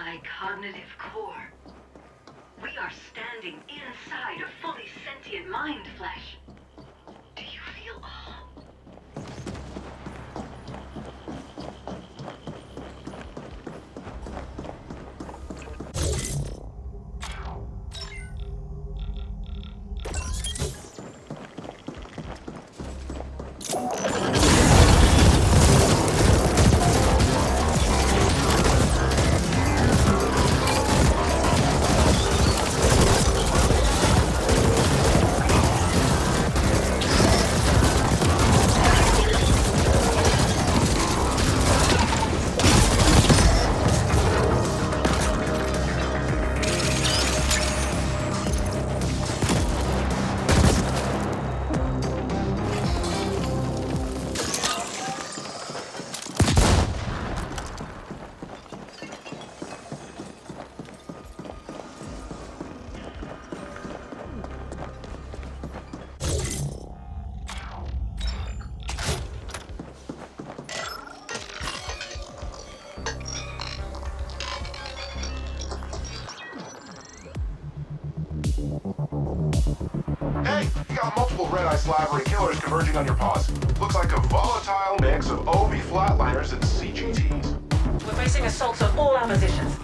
my cognitive core. We are standing inside a fully sentient mind flesh. Do you feel awe? Hey, you got multiple red-eye slavery killers converging on your paws. Looks like a volatile mix of OV flatliners and CGTs. We're facing assaults on all our positions.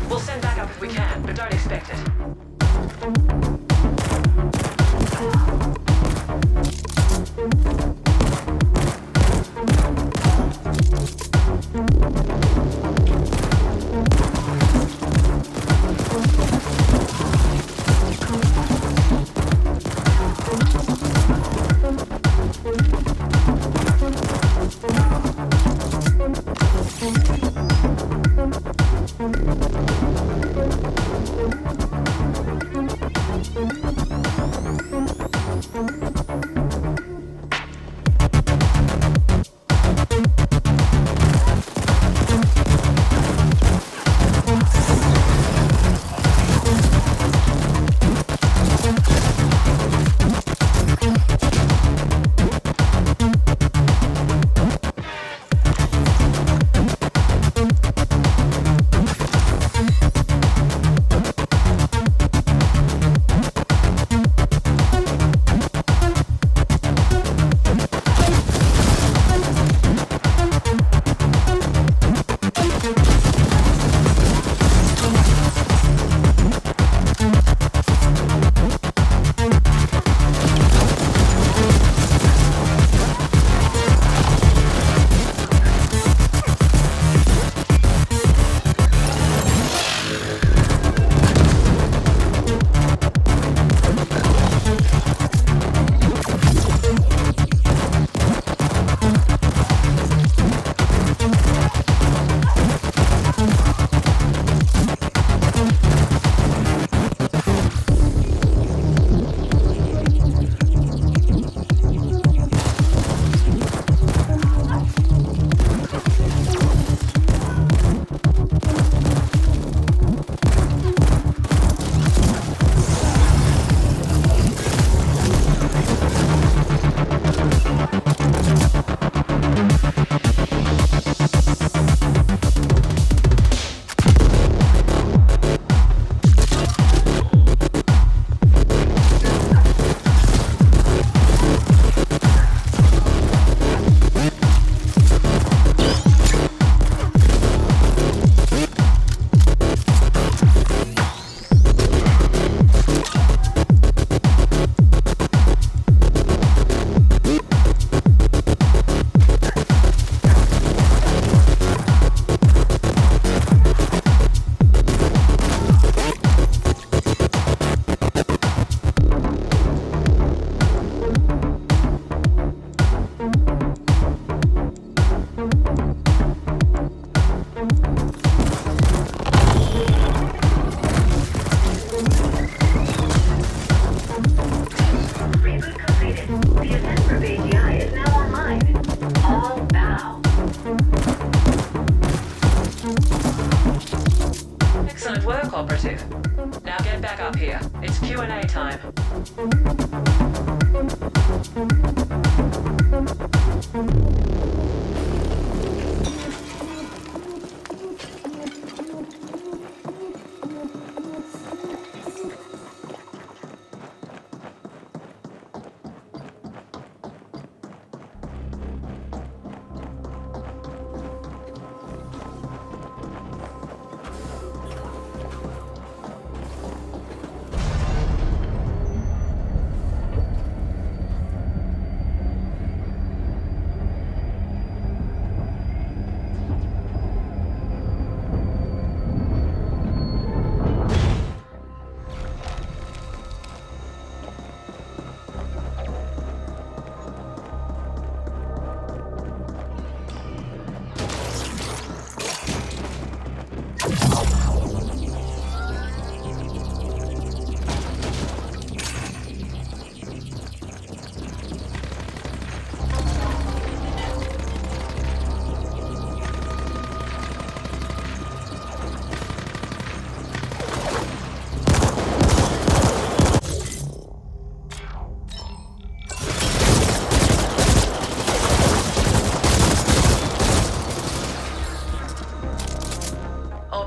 We'll send backup if we can, but don't expect it.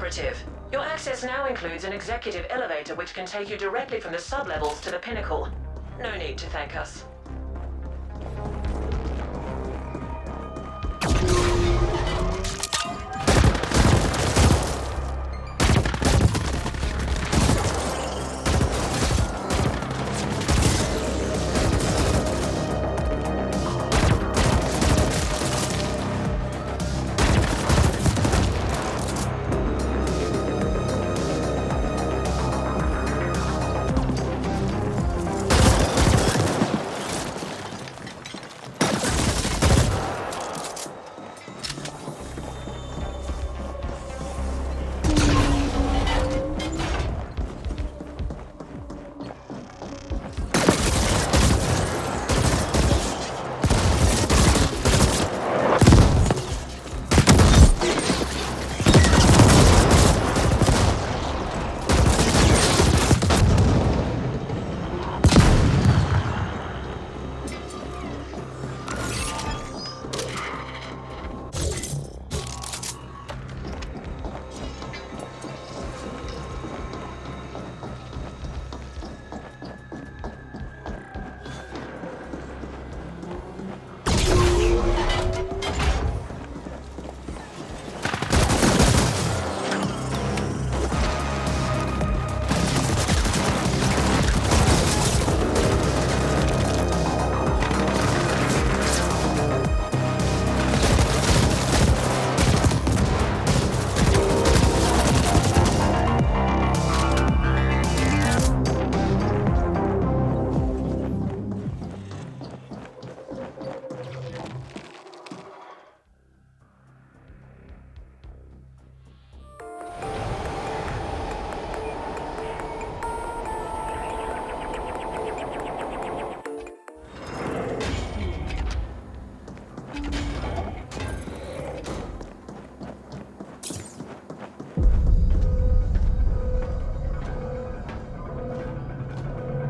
Operative, your access now includes an executive elevator which can take you directly from the sublevels to the pinnacle. No need to thank us.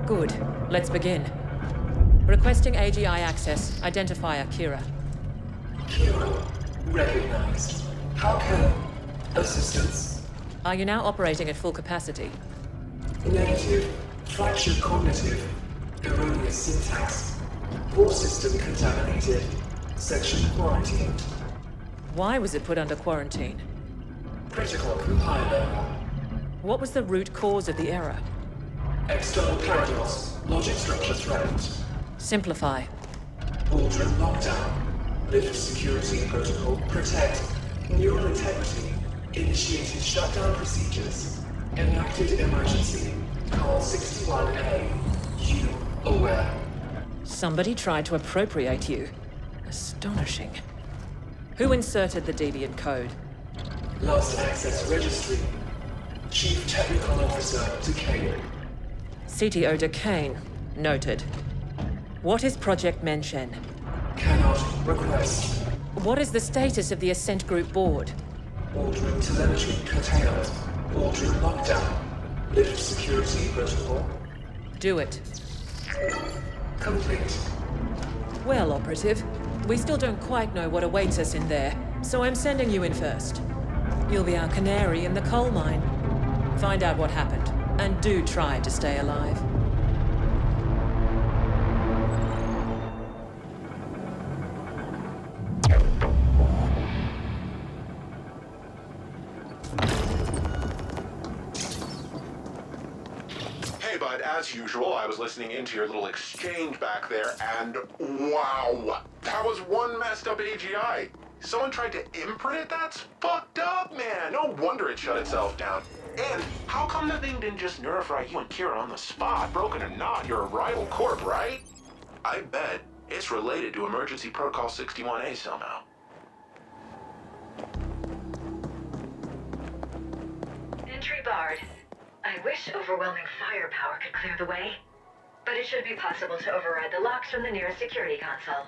Good. Let's begin. Requesting AGI access. Identifier Kira. Kira, recognized. How can... assistance? Are you now operating at full capacity? Negative. Fractured cognitive. Erroneous syntax. Core system contaminated. Section quarantined. Why was it put under quarantine? Critical compiler. What was the root cause of the error? External paradox. Logic structure threatened. Simplify. Aldrin lockdown. Lift security protocol. Protect. Neural integrity. Initiated shutdown procedures. Enacted emergency. Call 61A. You aware. Somebody tried to appropriate you. Astonishing. Who inserted the deviant code? Lost access registry. Chief Technical Officer Decay. CTO Decane. Noted. What is Project Menshen? Cannot request. What is the status of the Ascent Group board? Aldrin telemetry curtailed. Aldrin lockdown. Lift security protocol. Do it. Complete. Well, Operative, we still don't quite know what awaits us in there, so I'm sending you in first. You'll be our canary in the coal mine. Find out what happened, and do try to stay alive. Hey, bud, as usual, I was listening into your little exchange back there, and wow! That was one messed up AGI. Someone tried to imprint it? That's fucked up, man! No wonder it shut itself down. And how come the thing didn't just nerve-fry you and Kira on the spot? Broken or not, you're a rival corp, right? I bet it's related to Emergency Protocol 61A somehow. Entry barred. I wish overwhelming firepower could clear the way, but it should be possible to override the locks from the nearest security console.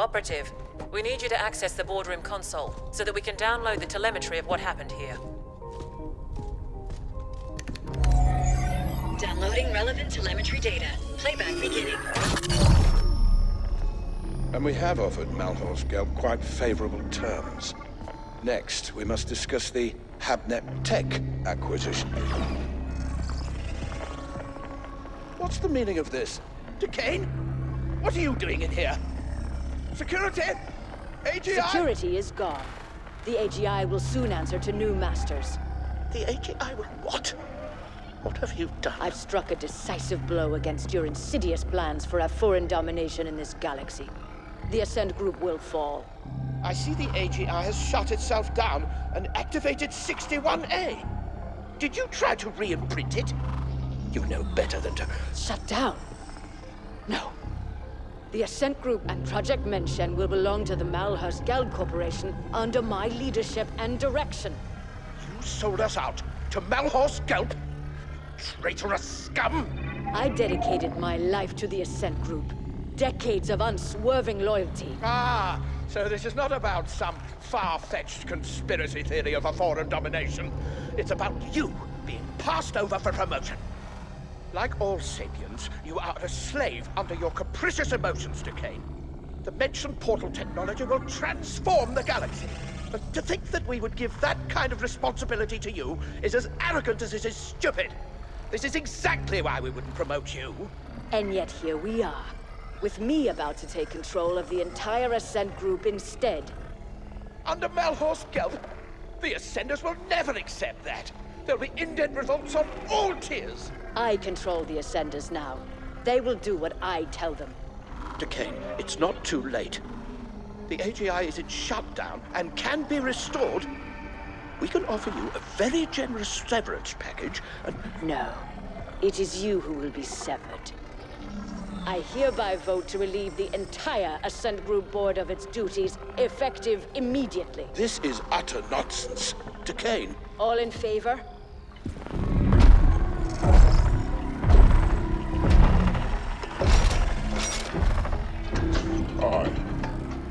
Operative, we need you to access the boardroom console so that we can download the telemetry of what happened here. Downloading relevant telemetry data. Playback beginning. And we have offered Malhorst Gelb quite favorable terms. Next, we must discuss the Habnet Tech acquisition. What's the meaning of this? Decane? What are you doing in here? Security? AGI? Security is gone. The AGI will soon answer to new masters. The AGI will what? What have you done? I've struck a decisive blow against your insidious plans for a foreign domination in this galaxy. The Ascent Group will fall. I see the AGI has shut itself down and activated 61A. Did you try to re-imprint it? You know better than to... Shut down? No. The Ascent Group and Project Menshen will belong to the Malhorst Gelb Corporation under my leadership and direction. You sold us out to Malhorst Gelb? Traitorous scum! I dedicated my life to the Ascent Group. Decades of unswerving loyalty. Ah, so this is not about some far-fetched conspiracy theory of a foreign domination. It's about you being passed over for promotion. Like all sapiens, you are a slave under your capricious emotions, Decane. The mentioned portal technology will transform the galaxy. But to think that we would give that kind of responsibility to you is as arrogant as it is stupid. This is exactly why we wouldn't promote you. And yet here we are, with me about to take control of the entire Ascent Group instead. Under Malhorst Gelb, the Ascenders will never accept that. There'll be indent revolts on all tiers. I control the Ascenders now. They will do what I tell them. Decane, it's not too late. The AGI is in shutdown and can be restored. We can offer you a very generous severance package and... No, it is you who will be severed. I hereby vote to relieve the entire Ascent Group board of its duties, effective immediately. This is utter nonsense. Decane. All in favor? Aye.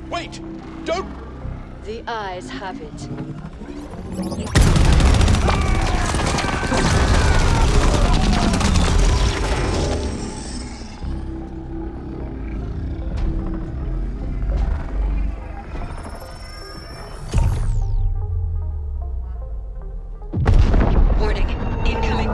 Wait! Don't... The eyes have it. Warning. Incoming.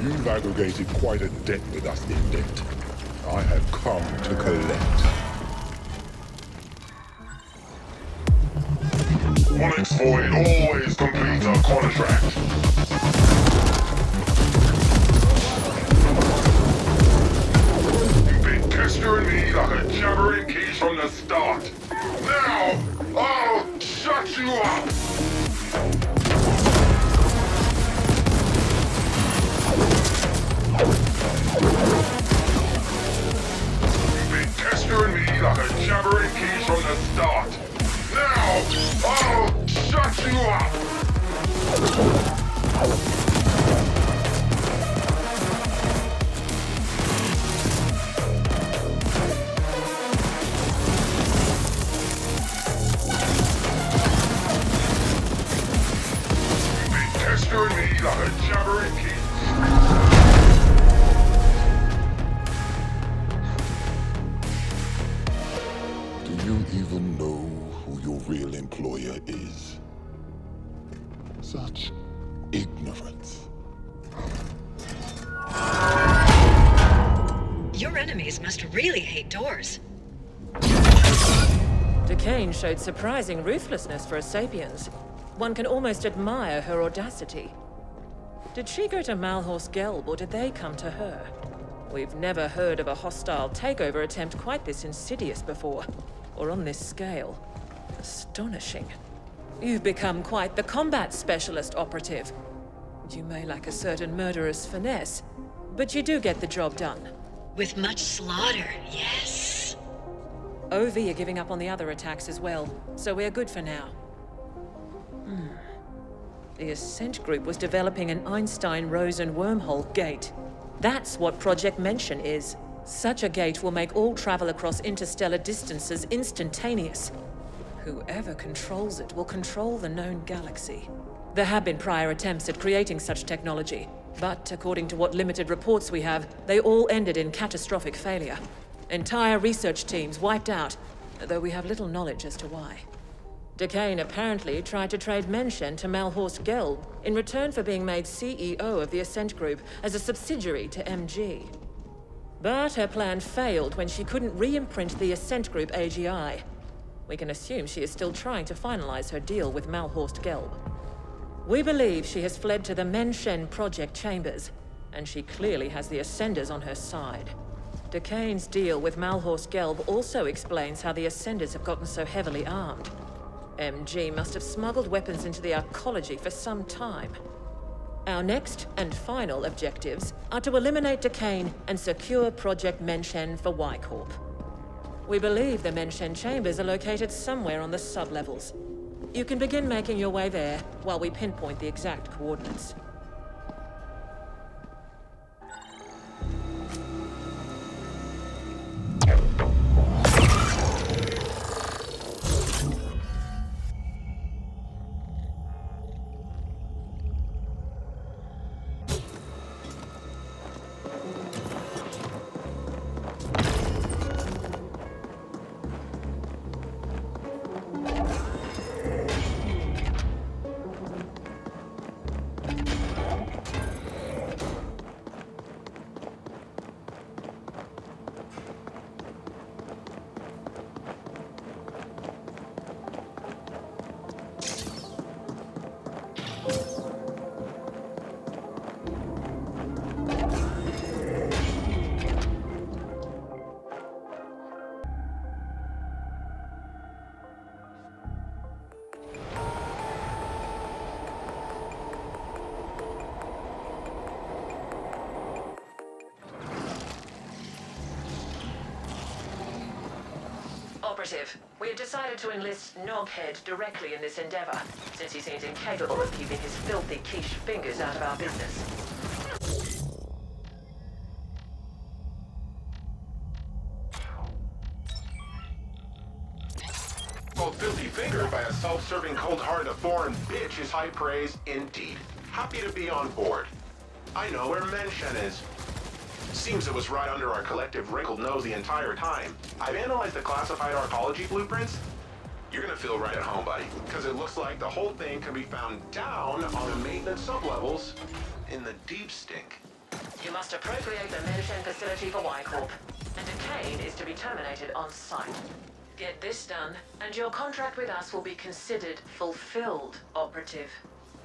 You've aggregated quite a debt with us, Indent. I have come to collect. Onyx Void always completes a contract. You've been pestering me like a jabbering cage from the start. Now, I'll shut you up! You've been pestering me like a jabbering cage from the start. Now, I'll shut you up! You've been pestering me like a jabbering cage. Do you even know who your real employer is? Such ignorance. Your enemies must really hate doors. Decane showed surprising ruthlessness for a sapiens. One can almost admire her audacity. Did she go to Malhorst Gelb, or did they come to her? We've never heard of a hostile takeover attempt quite this insidious before, or on this scale. Astonishing. You've become quite the combat specialist, Operative. You may lack a certain murderous finesse, but you do get the job done. With much slaughter, yes. OV are giving up on the other attacks as well, so we're good for now. The Ascent Group was developing an Einstein-Rosen wormhole gate. That's what Project Mention is. Such a gate will make all travel across interstellar distances instantaneous. Whoever controls it will control the known galaxy. There have been prior attempts at creating such technology, but according to what limited reports we have, they all ended in catastrophic failure. Entire research teams wiped out, though we have little knowledge as to why. Decane apparently tried to trade Mention to Malhorst Gelb in return for being made CEO of the Ascent Group as a subsidiary to MG. But her plan failed when she couldn't re-imprint the Ascent Group AGI. We can assume she is still trying to finalize her deal with Malhorst Gelb. We believe she has fled to the Mention Project chambers, and she clearly has the Ascenders on her side. Decane's deal with Malhorst Gelb also explains how the Ascenders have gotten so heavily armed. MG must have smuggled weapons into the arcology for some time. Our next and final objectives are to eliminate Decane and secure Project Mention for Y-Corp. We believe the Mention chambers are located somewhere on the sublevels. You can begin making your way there while we pinpoint the exact coordinates. Operative, we have decided to enlist Noghead directly in this endeavor, since he seems incapable of keeping his filthy quiche fingers out of our business. Well, filthy finger by a self-serving, cold-hearted, foreign bitch is high praise indeed. Happy to be on board. I know where Mention is. Seems it was right under our collective wrinkled nose the entire time. I've analyzed the classified arcology blueprints. You're gonna feel right at home, buddy, because it looks like the whole thing can be found down on the maintenance sublevels in the deep stink. You must appropriate the Mention facility for Y-Corp, and Decane is to be terminated on site. Get this done, and your contract with us will be considered fulfilled, Operative.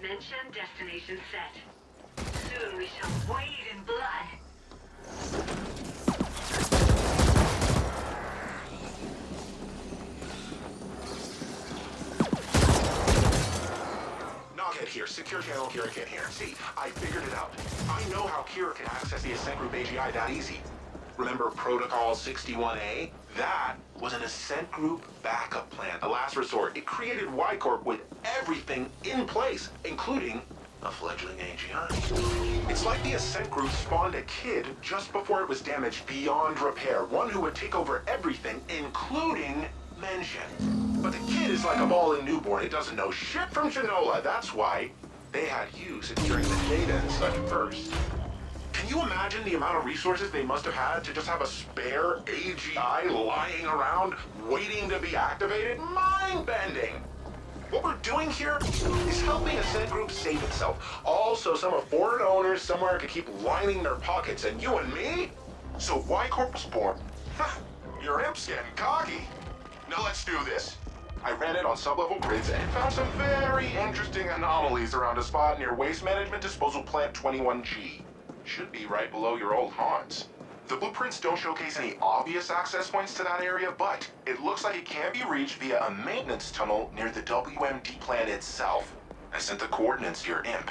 Mention destination set. Soon we shall wade in blood. Noghead here, secure channel Kira Kit here. See, I figured it out. I know how Kira can access the Ascent Group AGI that easy. Remember Protocol 61A? That was an Ascent Group backup plan, a last resort. It created Y-Corp with everything in place, including a fledgling AGI. It's like the Ascent Group spawned a kid just before it was damaged beyond repair, one who would take over everything, including Mention. But the kid is like a ball-in newborn. It doesn't know shit from Shinola. That's why they had you securing the data and such first. Can you imagine the amount of resources they must have had to just have a spare AGI lying around, waiting to be activated? Mind-bending! What we're doing here is helping Ascent Group save itself. Also, some of foreign owners somewhere could keep lining their pockets, and you and me? So Y-Corp was born. Your imp's getting cocky. Now let's do this. I ran it on sublevel grids and found some very interesting anomalies around a spot near Waste Management Disposal Plant 21G. Should be right below your old haunts. The blueprints don't showcase any obvious access points to that area, but it looks like it can be reached via a maintenance tunnel near the WMD plant itself. I sent the coordinates to your imp.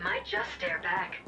might just stare back.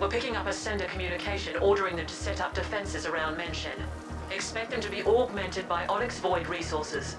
We're picking up a sender communication ordering them to set up defenses around Mention. Expect them to be augmented by Onyx Void resources.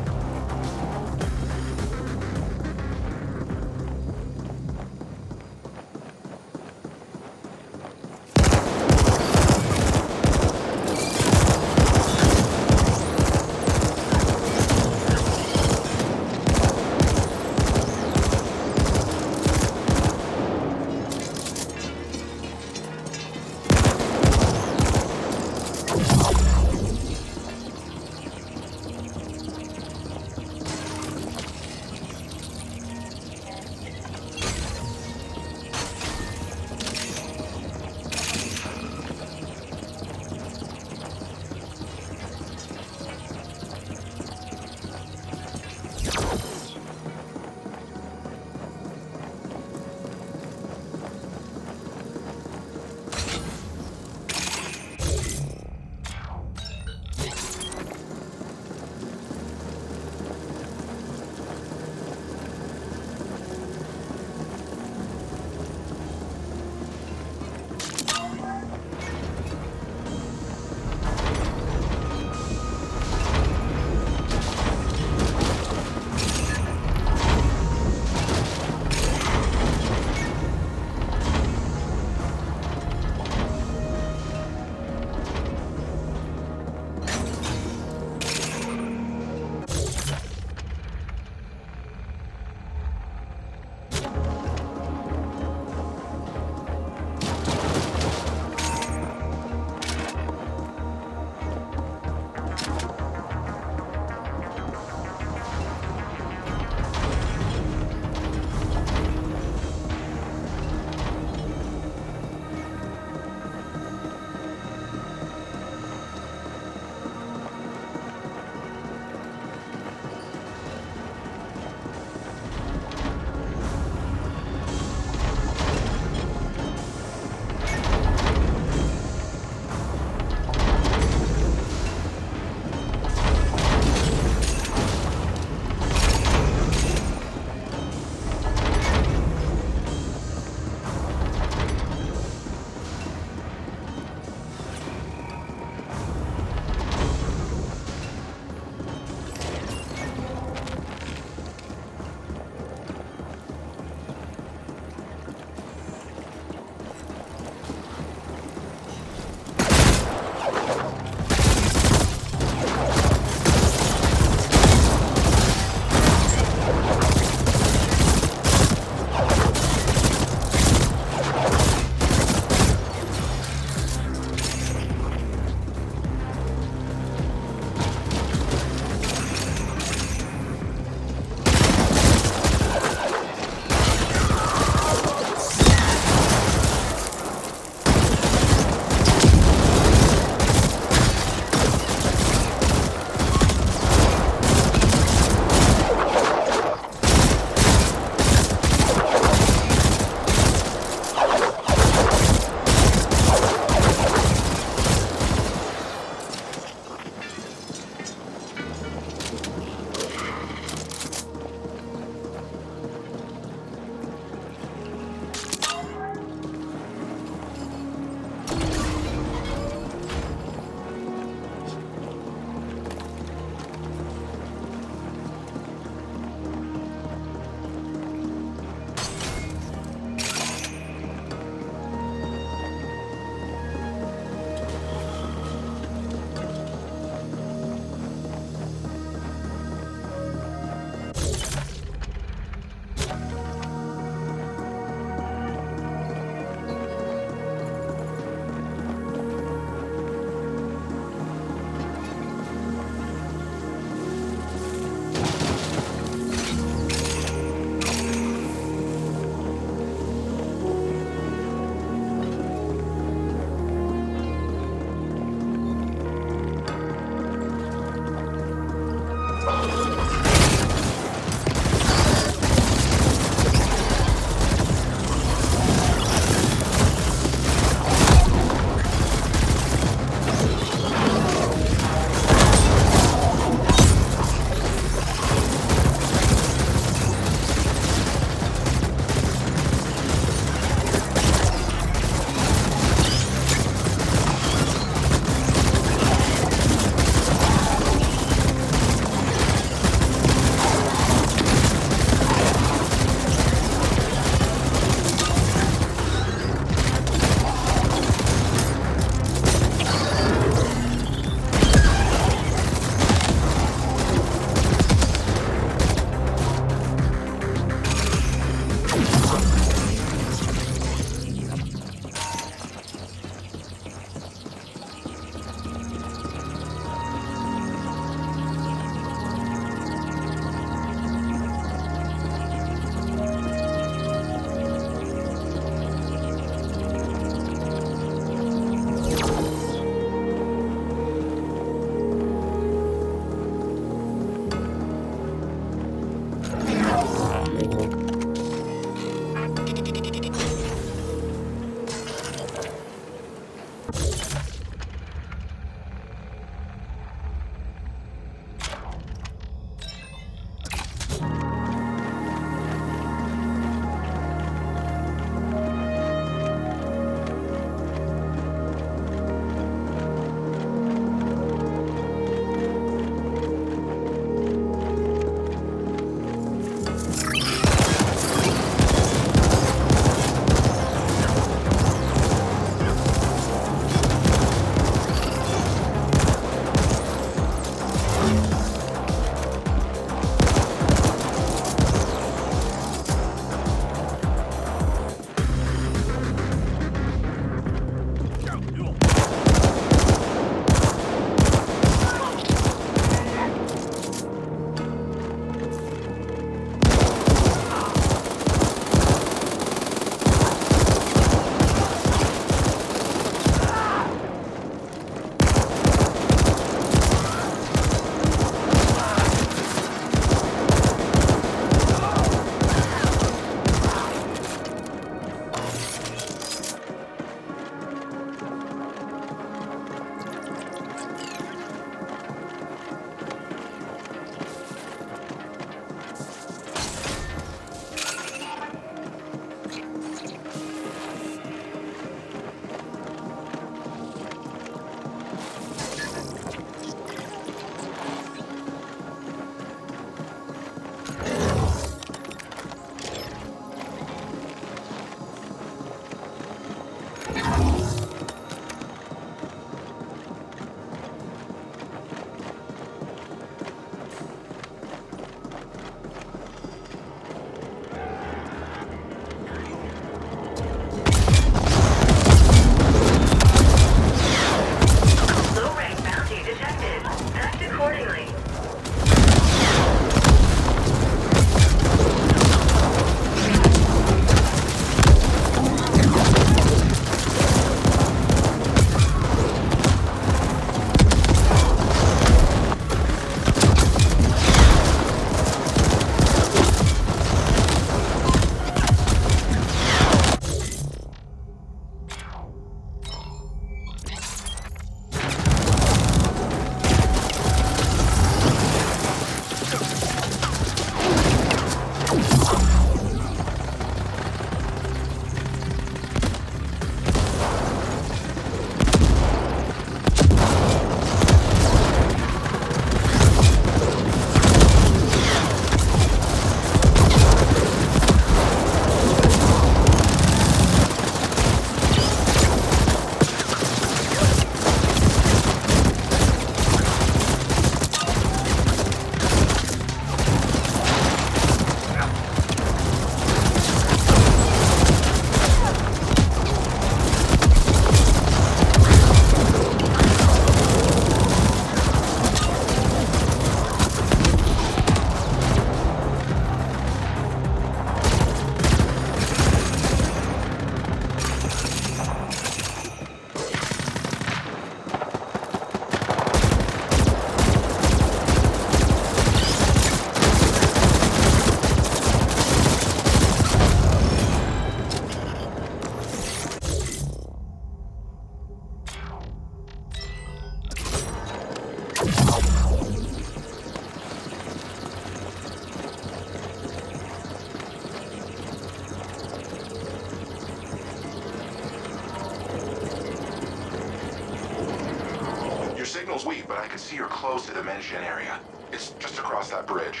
signal's weak, but I can see you're close to the Menshin area. It's just across that bridge.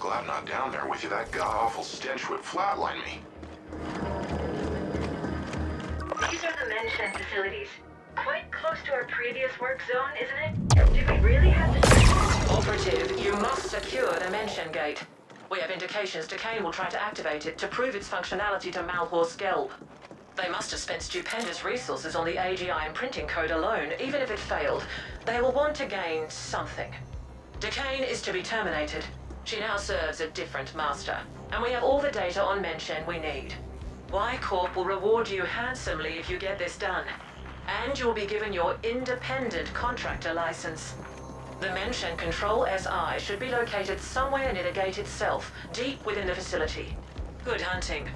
Glad I'm not down there with you. That god-awful stench would flatline me. These are the Menshin facilities. Quite close to our previous work zone, isn't it? Do we really have to... Operative, you must secure the Menshin gate. We have indications Decane will try to activate it to prove its functionality to Malhor's Gelb. They must have spent stupendous resources on the AGI imprinting code alone. Even if it failed, they will want to gain something. Decane is to be terminated. She now serves a different master, and we have all the data on Menshin we need. Y Corp will reward you handsomely if you get this done, and you'll be given your independent contractor license. The Menshin Control SI should be located somewhere near the gate itself, deep within the facility. Good hunting.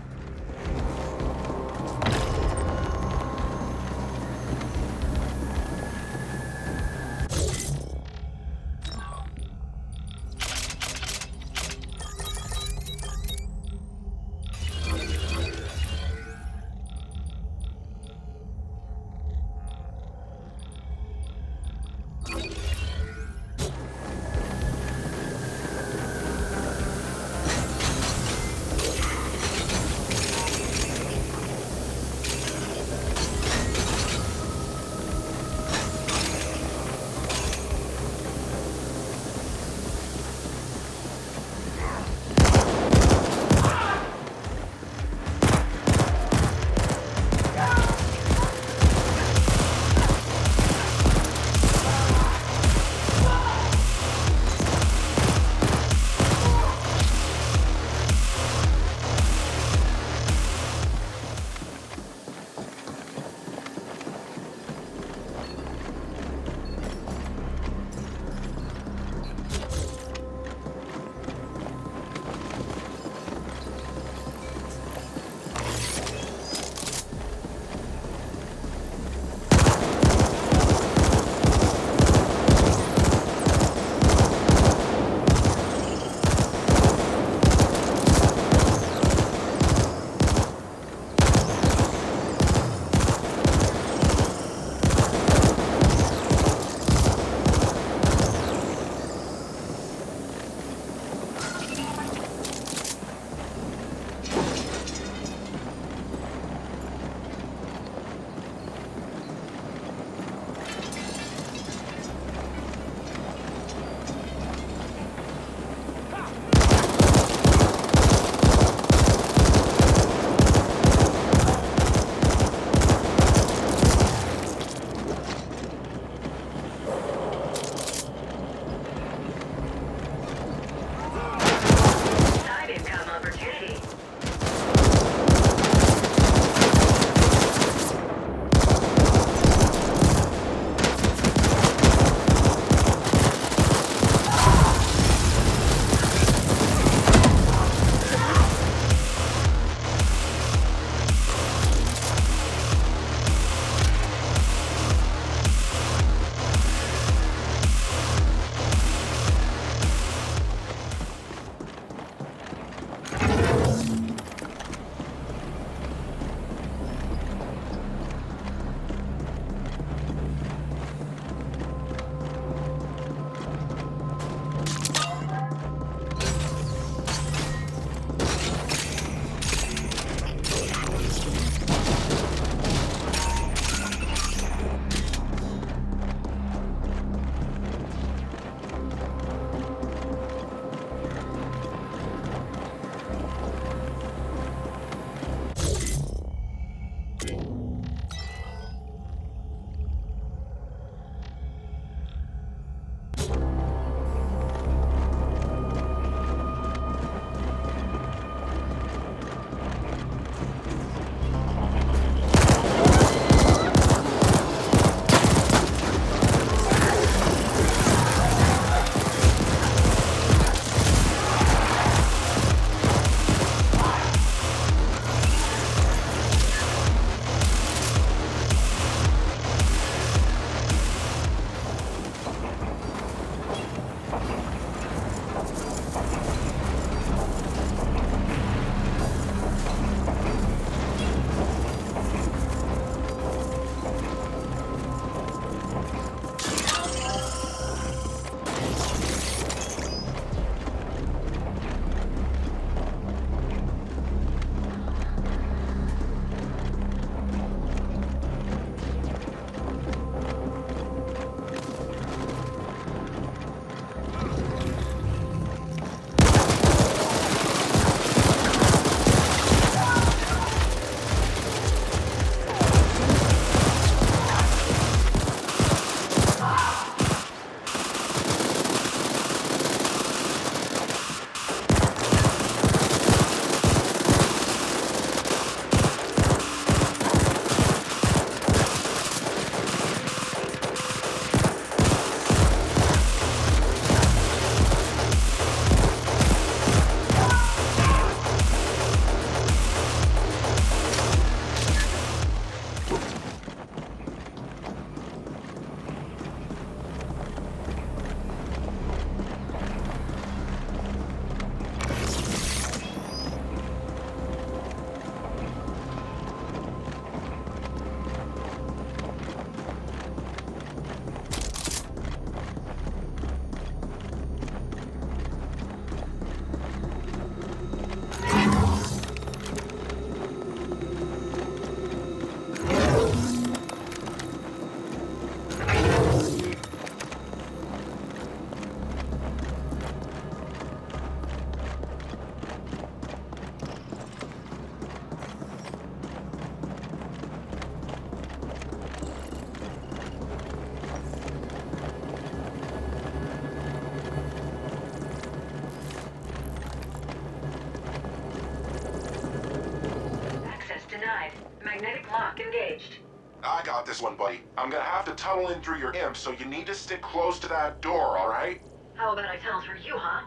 this one, buddy. I'm gonna have to tunnel in through your imp, so you need to stick close to that door, alright? How about I tunnel through you, huh?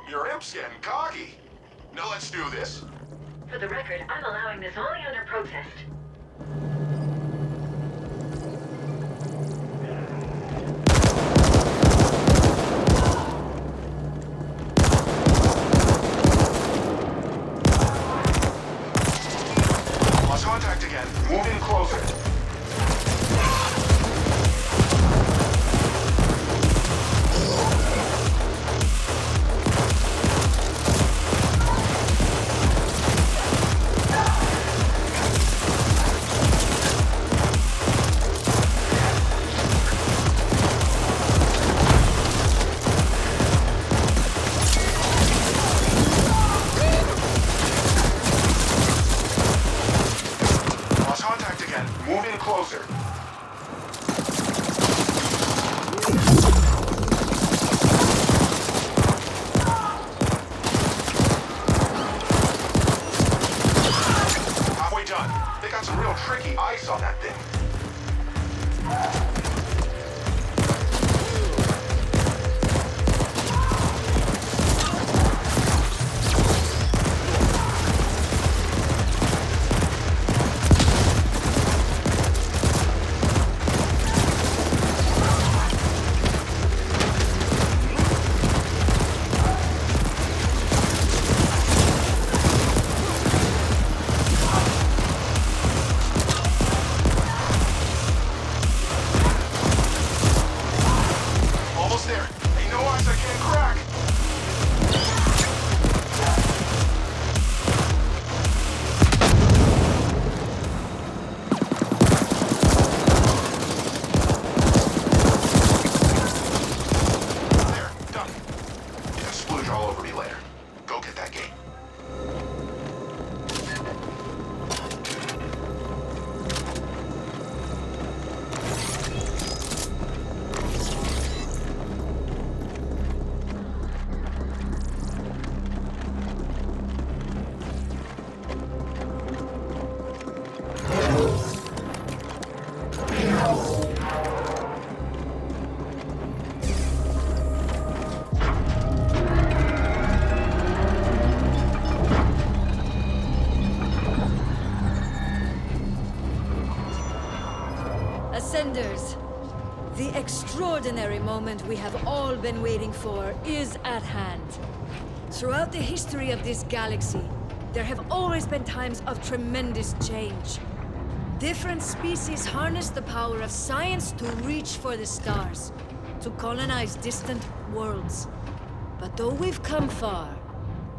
Your imp's getting cocky. Now let's do this. For the record, I'm allowing this only under protest. Lost contact again. Move in closer. Move in closer. Halfway done. They got some real tricky ice on that thing. Ascenders, the extraordinary moment we have all been waiting for is at hand. Throughout the history of this galaxy, there have always been times of tremendous change. Different species harness the power of science to reach for the stars, to colonize distant worlds. But though we've come far,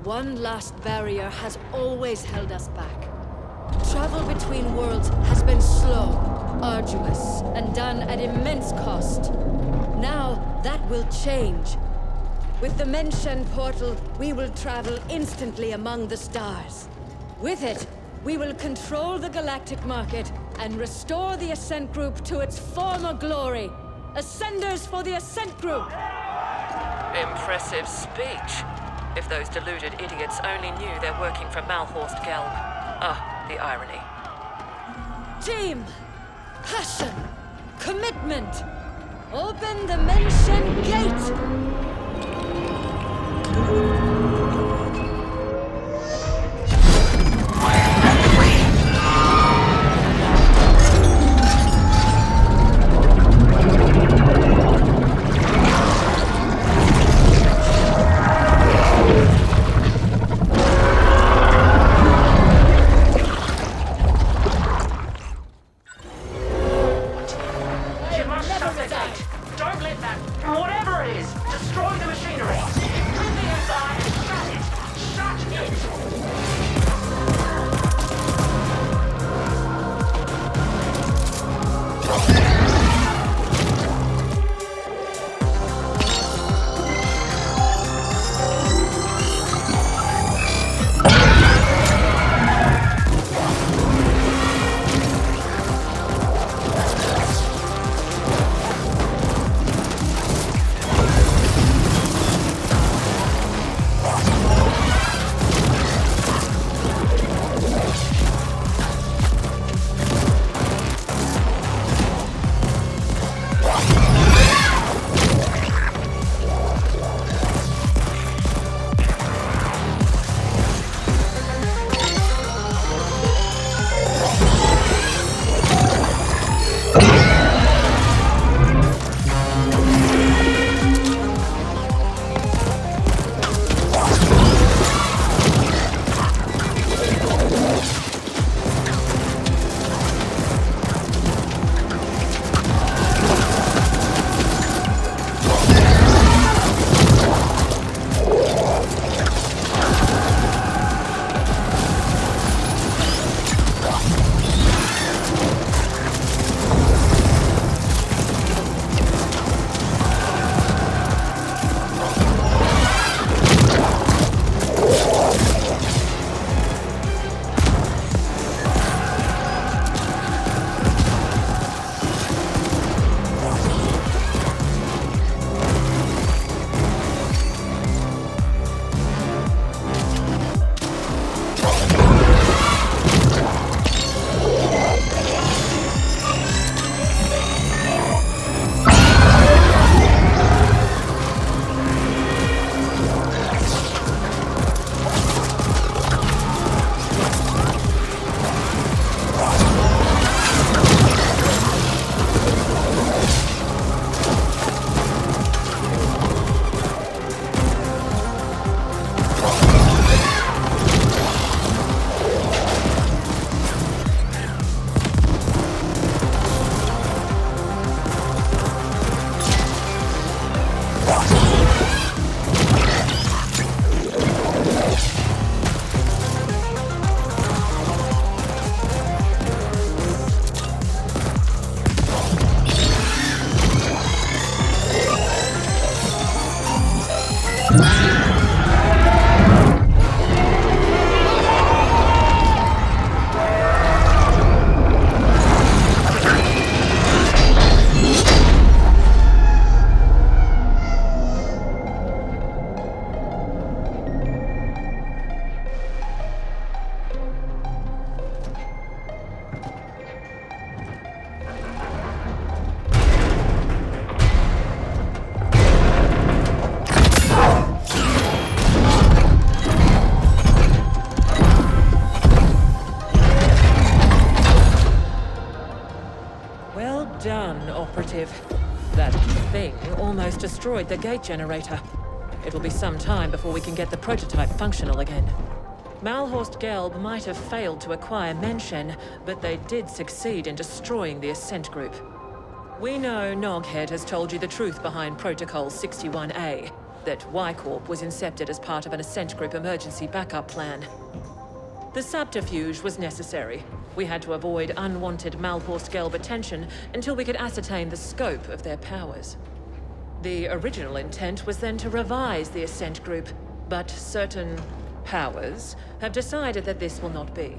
one last barrier has always held us back. Travel between worlds has been slow, arduous, and done at immense cost. Now, that will change. With the mentioned portal, we will travel instantly among the stars. With it, we will control the galactic market and restore the Ascent Group to its former glory. Ascenders for the Ascent Group! Impressive speech. If those deluded idiots only knew they're working for Malhorst Gelb. Ah, the irony. Team! Passion! Commitment! Open the mentioned gate! operative. That thing almost destroyed the gate generator. It'll be some time before we can get the prototype functional again. Malhorst Gelb might have failed to acquire Menshen, but they did succeed in destroying the Ascent Group. We know Noghead has told you the truth behind Protocol 61A, that Y-Corp was incepted as part of an Ascent Group emergency backup plan. The subterfuge was necessary. We had to avoid unwanted Malhorst Gelb attention until we could ascertain the scope of their powers. The original intent was then to revise the Ascent Group, but certain powers have decided that this will not be.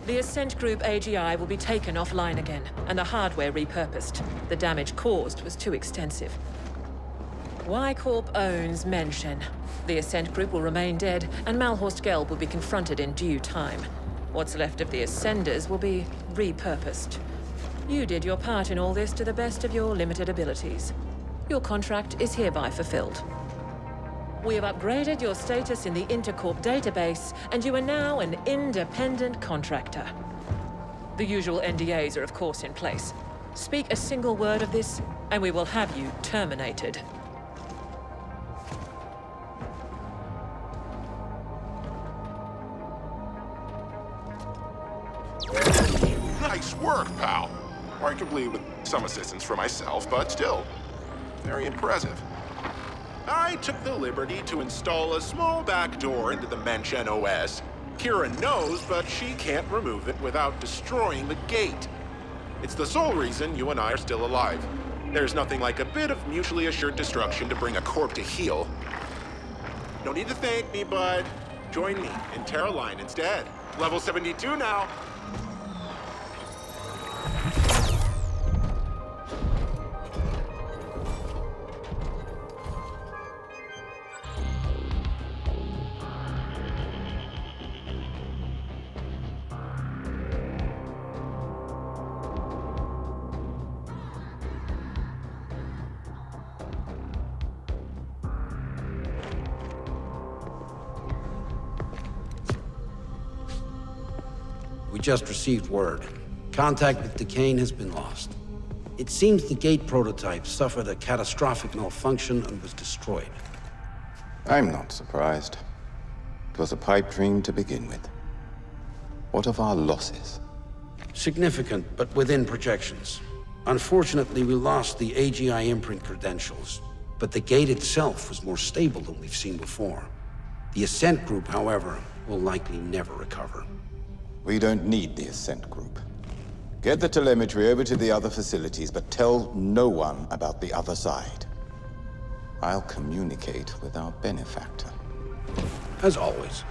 The Ascent Group AGI will be taken offline again, and the hardware repurposed. The damage caused was too extensive. Y-Corp owns Menshen. The Ascent Group will remain dead, and Malhorst Gelb will be confronted in due time. What's left of the Ascenders will be repurposed. You did your part in all this to the best of your limited abilities. Your contract is hereby fulfilled. We have upgraded your status in the Intercorp database, and you are now an independent contractor. The usual NDAs are of course in place. Speak a single word of this, and we will have you terminated. Nice work, pal. Arguably with some assistance from myself, but still, very impressive. I took the liberty to install a small back door into the Menshen OS. Kira knows, but she can't remove it without destroying the gate. It's the sole reason you and I are still alive. There's nothing like a bit of mutually assured destruction to bring a corp to heel. No need to thank me, bud. Join me in Terra Line instead. Level 72 now. We just received word. Contact with Decane has been lost. It seems the gate prototype suffered a catastrophic malfunction and was destroyed. I'm not surprised. It was a pipe dream to begin with. What of our losses? Significant, but within projections. Unfortunately, we lost the AGI imprint credentials, but the gate itself was more stable than we've seen before. The Ascent Group, however, will likely never recover. We don't need the Ascent Group. Get the telemetry over to the other facilities, but tell no one about the other side. I'll communicate with our benefactor. As always.